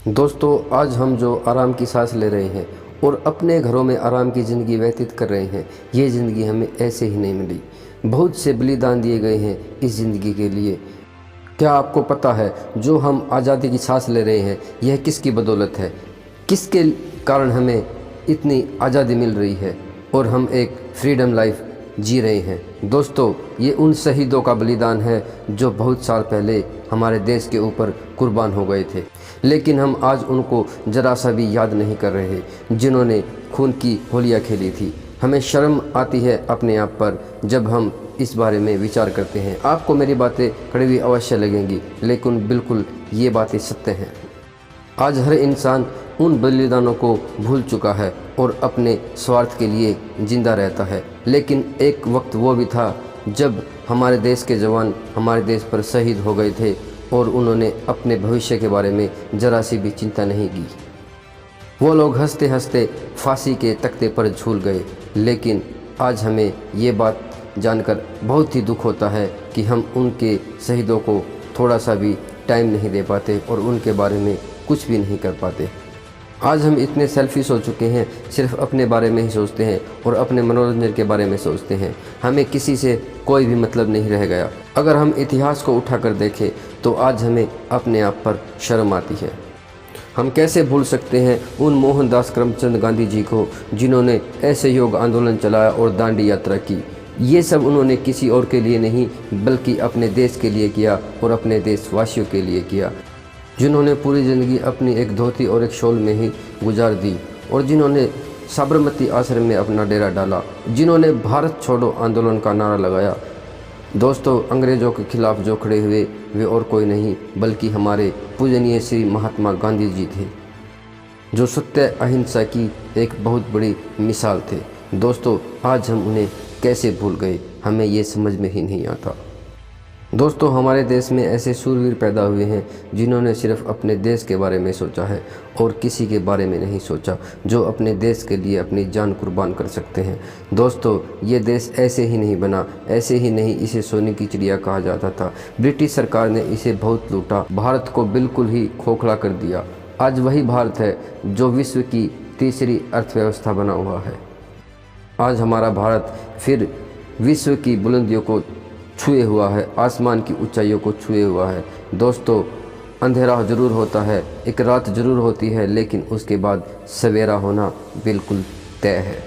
दोस्तों, आज हम जो आराम की सांस ले रहे हैं और अपने घरों में आराम की ज़िंदगी व्यतीत कर रहे हैं, ये ज़िंदगी हमें ऐसे ही नहीं मिली। बहुत से बलिदान दिए गए हैं इस ज़िंदगी के लिए। क्या आपको पता है जो हम आज़ादी की सांस ले रहे हैं, यह किसकी बदौलत है? किसके कारण हमें इतनी आज़ादी मिल रही है और हम एक फ्रीडम लाइफ जी रहे हैं? दोस्तों, ये उन शहीदों का बलिदान है जो बहुत साल पहले हमारे देश के ऊपर कुर्बान हो गए थे, लेकिन हम आज उनको ज़रा सा भी याद नहीं कर रहे, जिन्होंने खून की होलियाँ खेली थी। हमें शर्म आती है अपने आप पर जब हम इस बारे में विचार करते हैं। आपको मेरी बातें कड़वी अवश्य लगेंगी, लेकिन बिल्कुल ये बातें सत्य हैं। आज हर इंसान उन बलिदानों को भूल चुका है और अपने स्वार्थ के लिए जिंदा रहता है। लेकिन एक वक्त वो भी था जब हमारे देश के जवान हमारे देश पर शहीद हो गए थे और उन्होंने अपने भविष्य के बारे में ज़रा सी भी चिंता नहीं की। वो लोग हंसते हंसते फांसी के तख्ते पर झूल गए। लेकिन आज हमें ये बात जानकर बहुत ही दुख होता है कि हम उनके शहीदों को थोड़ा सा भी टाइम नहीं दे पाते और उनके बारे में कुछ भी नहीं कर पाते। आज हम इतने सेल्फिश हो चुके हैं, सिर्फ अपने बारे में ही सोचते हैं और अपने मनोरंजन के बारे में सोचते हैं। हमें किसी से कोई भी मतलब नहीं रह गया। अगर हम इतिहास को उठाकर देखें तो आज हमें अपने आप पर शर्म आती है। हम कैसे भूल सकते हैं उन मोहनदास करमचंद गांधी जी को, जिन्होंने असहयोग आंदोलन चलाया और दांडी यात्रा की। ये सब उन्होंने किसी और के लिए नहीं बल्कि अपने देश के लिए किया और अपने देशवासियों के लिए किया, जिन्होंने पूरी ज़िंदगी अपनी एक धोती और एक शॉल में ही गुजार दी और जिन्होंने साबरमती आश्रम में अपना डेरा डाला, जिन्होंने भारत छोड़ो आंदोलन का नारा लगाया। दोस्तों, अंग्रेज़ों के खिलाफ़ जो खड़े हुए वे और कोई नहीं बल्कि हमारे पूजनीय श्री महात्मा गांधी जी थे, जो सत्य अहिंसा की एक बहुत बड़ी मिसाल थे। दोस्तों, आज हम उन्हें कैसे भूल गए, हमें ये समझ में ही नहीं आता। दोस्तों, हमारे देश में ऐसे शूरवीर पैदा हुए हैं जिन्होंने सिर्फ अपने देश के बारे में सोचा है और किसी के बारे में नहीं सोचा, जो अपने देश के लिए अपनी जान कुर्बान कर सकते हैं। दोस्तों, ये देश ऐसे ही नहीं बना, ऐसे ही नहीं इसे सोने की चिड़िया कहा जाता था। ब्रिटिश सरकार ने इसे बहुत लूटा, भारत को बिल्कुल ही खोखला कर दिया। आज वही भारत है जो विश्व की तीसरी अर्थव्यवस्था बना हुआ है। आज हमारा भारत फिर विश्व की बुलंदियों को छुए हुआ है, आसमान की ऊंचाइयों को छुए हुआ है। दोस्तों, अंधेरा ज़रूर होता है, एक रात ज़रूर होती है, लेकिन उसके बाद सवेरा होना बिल्कुल तय है।